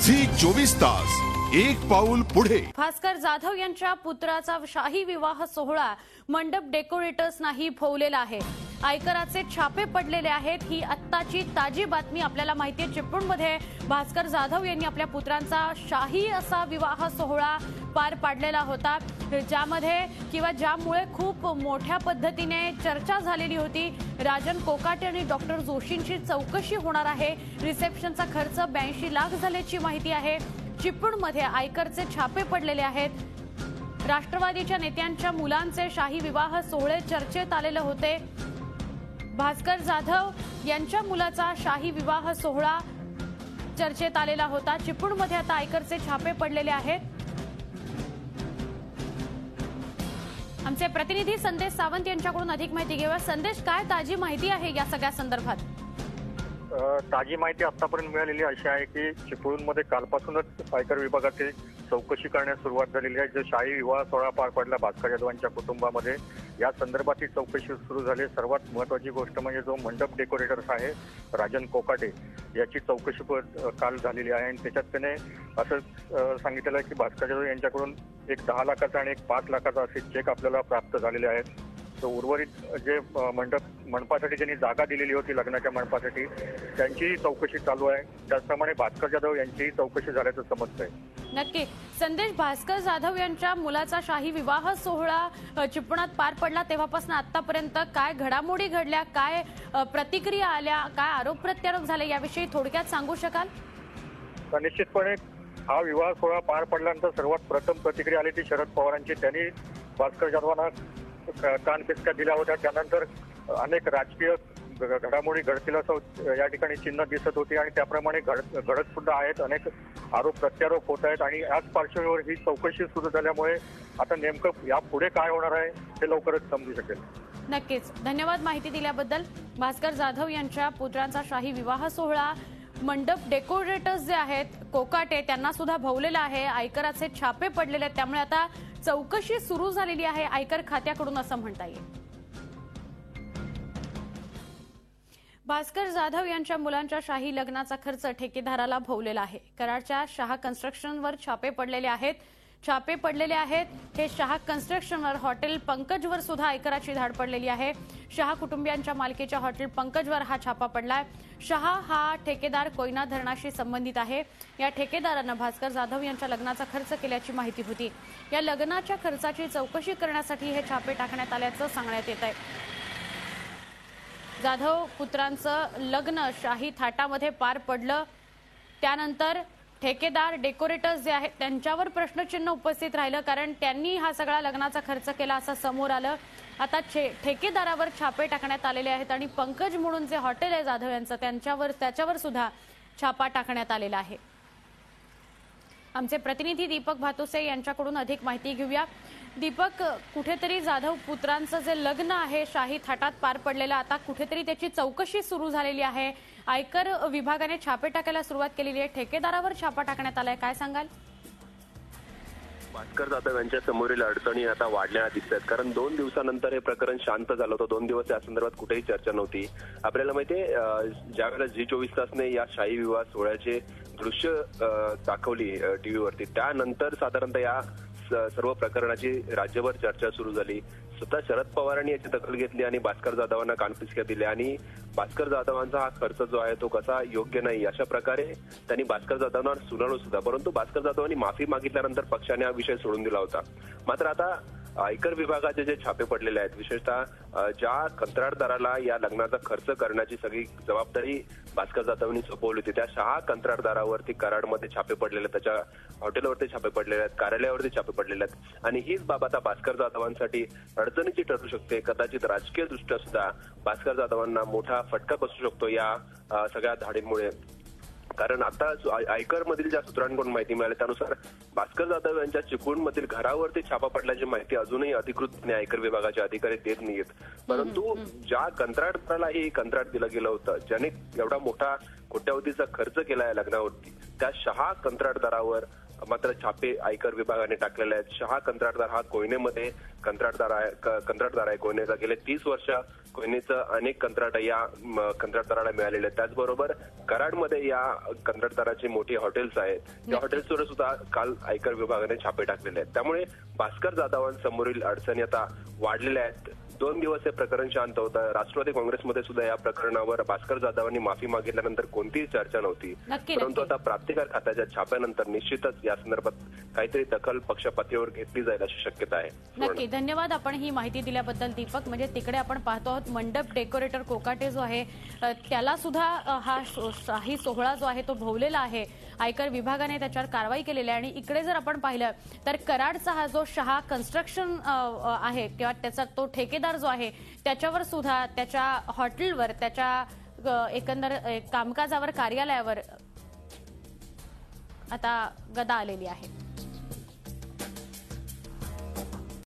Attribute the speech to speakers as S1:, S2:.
S1: Zee 24 तास एक पाऊल पुढे।
S2: भास्कर जाधव यांच्या पुत्राचा शाही विवाह सोहळा मंडप डेकोरेटर्सनाही भोवलेला आहे। आयकराचे छापे पडलेले आहेत। ही आत्ताची ताजी बातमी आपल्याला माहिती आहे। चिपळूणमध्ये भास्कर जाधव यांनी आपल्या पुत्रांचा शाही असा विवाह सोहळा पार पाडलेला होता, ज्यामुळे खूप मोठ्या पद्धतीने चर्चा झालेली होती। राजन कोकाटे आणि डॉक्टर जोशींची चौकशी होणार आहे। रिसेप्शनचा खर्च 82 लाख झाल्याची माहिती आहे। चिपळूणमध्ये आयकरचे छापे पडलेले आहेत। राष्ट्रवादीच्या नेत्यांच्या मुलांचे शाही विवाह सोहळे चर्चेत आलेले होते। भास्कर जाधव यांच्या मुलाचा शाही विवाह सोहळा चर्चेत आलेला होता। चिपळूणमध्ये आता आयकरचे छापे पडलेले आहेत। आमचे प्रतिनिधी संदेश सावंत यांच्याकडून अधिक माहिती घेऊया। संदेश, काय ताजी माहिती आहे या सगळ्या संदर्भात?
S3: ताजी माहिती आतापर्यंत मिळालेली अशी आहे की चिपळूणमध्ये कालपासूनच आयकर विभागाची चौकशी करण्यास सुरुवात झालेली आहे। जो शाही विवाह सोहळा पार पडला भास्कर जाधवांच्या कुटुंबामध्ये, या संदर्भात ही चौकशी सुरू झाली। सर्वात महत्त्वाची गोष्ट म्हणजे जो मंडप डेकोरेटर्स आहे राजन कोकाटे, याची चौकशी काल झालेली आहे आणि त्याच्यात त्याने असं सांगितलेलं आहे की भास्कर जाधव यांच्याकडून एक 10 लाखाचा आणि एक 5 लाखाचा असे चेक आपल्याला प्राप्त झालेले आहेत। तो उर्वरित जे मंडपासाठी ज्यांनी जागा दिलेली होती लग्नाच्या मंडपासाठी, त्यांची चौकशी चालू आहे। त्याचप्रमाणे भास्कर जाधव यांचीही चौकशी झाल्याचं समजतंय।
S2: नक्की संदेश, भास्कर जाधव यांच्या मुलाचा शाही विवाह सोहळा चिपळूणात पार पडला तेव्हापासून आतापर्यंत काय घडामोडी घडल्या, काय प्रतिक्रिया आल्या, काय आरोप प्रत्यारोप झाले, याविषयी थोडक्यात सांगू शकाल?
S3: निश्चितपणे हा विवाह सोहळा पार पडल्यानंतर सर्वात प्रथम प्रतिक्रिया आली ती शरद पवारांची। त्यांनी भास्कर जाधवांना कानपिचक्या दिल्या होत्या। त्यानंतर अनेक राजकीय घडामोडी घडतील असं या ठिकाणी चिन्ह दिसत होती आणि त्याप्रमाणे घडत सुद्धा आहेत। अनेक आरोप प्रत्यारोप होत आहेत आणि याच पार्श्वभूमीवर ही चौकशी सुरू झाल्यामुळे आता नेमकं यापुढे काय होणार आहे हे लवकरच समजू शकेल।
S2: नक्कीच, धन्यवाद माहिती दिल्याबद्दल। भास्कर जाधव यांच्या पुत्रांचा शाही विवाह सोहळा मंडप डेकोरेटर्स जे आहेत कोकाटे, त्यांना सुद्धा भोवलेला आहे। आयकराचे छापे पडलेले आहेत, त्यामुळे आता चौकशी सुरू झालेली आहे आयकर खात्याकडून असं म्हणता येईल। भास्कर जाधव यांच्या मुलांच्या शाही लग्नाचा खर्च ठेकेदाराला भोवलेला आहे। कराडच्या शहा कन्स्ट्रक्शनवर छापे पडलेले आहेत। हे शहा कन्स्ट्रक्शनवर हॉटेल पंकजवर सुद्धा आयकराची धाड पडलेली आहे। शहा कुटुंबियांच्या मालकीच्या हॉटेल पंकजवर हा छापा पडलाय। शहा हा ठेकेदार कोयना धरणाशी संबंधित आहे। या ठेकेदारानं भास्कर जाधव यांच्या लग्नाचा खर्च केल्याची माहिती होती। या लग्नाच्या खर्चाची चौकशी करण्यासाठी हे छापे टाकण्यात आल्याचं सांगण्यात येत आहे। जाधव पुत्रांचं लग्न शाही थाटामध्ये पार पडलं, त्यानंतर ठेकेदार डेकोरेटर्स जे आहेत त्यांच्यावर प्रश्नचिन्ह उपस्थित राहिलं, कारण त्यांनी हा सगळा लग्नाचा खर्च केला असं समोर आलं। आता ठेकेदारावर छापे टाकण्यात आलेले आहेत आणि पंकज म्हणून जे हॉटेल आहे जाधव यांचं त्याच्यावर सुद्धा छापा टाकण्यात आलेला आहे। आमचे प्रतिनिधी दीपक भातुसे यांच्याकडून अधिक माहिती घेऊया। दीपक, कुठेतरी जाधव पुत्रांचं जे लग्न आहे शाही थाटात पार पडलेलं, आता कुठेतरी त्याची चौकशी सुरू झालेली आहे। आयकर विभागाने छापे टाकायला सुरुवात केलेली आहे। ठेकेदारावर छापा टाकण्यात आलाय, काय सांगाल?
S4: भास्कर जाधव यांच्या समोरील अडचणी आता वाढल्या दिसतात, कारण 2 दिवसानंतर हे प्रकरण शांत झालं होतं। 2 दिवस या संदर्भात कुठेही चर्चा नव्हती। आपल्याला माहितीये, ज्यावेळेला झी 24 तासने या शाही विवाह सोहळ्याचे दृश्य दाखवली टीव्हीवरती, त्यानंतर साधारणतः या सर्व प्रकरणाची राज्यभर चर्चा सुरू झाली। स्वतः शरद पवारांनी याची दखल घेतली आणि भास्कर जाधवांना कानपिचक्या दिल्या आणि भास्कर जाधवांचा हा खर्च जो आहे तो कसा योग्य नाही अशा प्रकारे त्यांनी भास्कर जाधवांना सुनावलं सुद्धा। परंतु भास्कर जाधवांनी माफी मागितल्यानंतर पक्षाने हा विषय सोडून दिला होता। मात्र आता आयकर विभागाचे जे छापे पडलेले आहेत, विशेषतः ज्या कंत्राटदाराला या लग्नाचा खर्च करण्याची सगळी जबाबदारी भास्कर जाधवांनी सोपवली होती, त्या शहा कंत्राटदारावरती कराडमध्ये छापे पडलेले आहेत, त्याच्या हॉटेलवरती छापे पडलेले आहेत, कार्यालयावरती छापे पडलेले आहेत आणि हीच बाब आता भास्कर जाधवांसाठी अडचणीची ठरू शकते। कदाचित राजकीय दृष्ट्या सुद्धा भास्कर जाधवांना मोठा फटका बसू शकतो या सगळ्या धाडींमुळे। कारण आता आयकरमधील ज्या सूत्रांकडून माहिती मिळाली त्यानुसार भास्कर जाधव यांच्या चिपळूणमधील घरावरती छापा पडल्याची माहिती अजूनही अधिकृतपणे आयकर विभागाचे अधिकारी देत नाहीत। परंतु ज्या कंत्राटदाराला हे कंत्राट दिलं गेलं होतं, ज्याने एवढा मोठा कोट्यावधीचा खर्च केला आहे लग्नावरती, त्या शहा कंत्राटदारावर मात्र छापे आयकर विभागाने टाकलेले आहेत. शहा कंत्राटदार हा कोयनेमध्ये कंत्राटदार आहे. कोयनेचा गेले 30 वर्ष कोयनेचं अनेक कंत्राट या कंत्राटदाराला मिळालेले आहेत. त्याचबरोबर कराडमध्ये या कंत्राटदाराची मोठी हॉटेल्स आहेत. त्या हॉटेल्सवर सुद्धा काल आयकर विभागाने छापे टाकलेले आहेत. त्यामुळे भास्कर जाधवांसमोरील अडचणी आता वाढलेल्या आहेत. 2 दिवस हे प्रकरण शांत होतं. राष्ट्रवादी काँग्रेसमध्ये सुद्धा या प्रकरणावर भास्कर जाधवांनी माफी मागितल्यानंतर कोणतीही चर्चा नव्हती. परंतु आता प्राप्तिकर खात्याच्या छाप्यानंतर निश्चितच या संदर्भात काहीतरी दखल पक्षपातळीवर घेतली जाईल अशी शक्यता आहे.
S2: नक्की, धन्यवाद आपण ही माहिती दिल्याबद्दल दीपक. म्हणजे तिकडे आपण पाहतो आहोत मंडप डेकोरेटर कोकाटे जो आहे त्याला सुद्धा हा शाही सोहळा जो आहे तो भोवलेला आहे. आयकर विभागाने त्याच्यावर कारवाई केलेली आहे. आणि इकडे जर आपण पाहिलं तर कराडचा हा जो शहा कन्स्ट्रक्शन आहे किंवा त्याचा तो ठेकेदार जो आहे त्याच्यावर सुद्धा त्याच्या हॉटेलवर त्याच्या एकंदर कामकाजावर कार्यालयावर आता गदा आलेली आहे.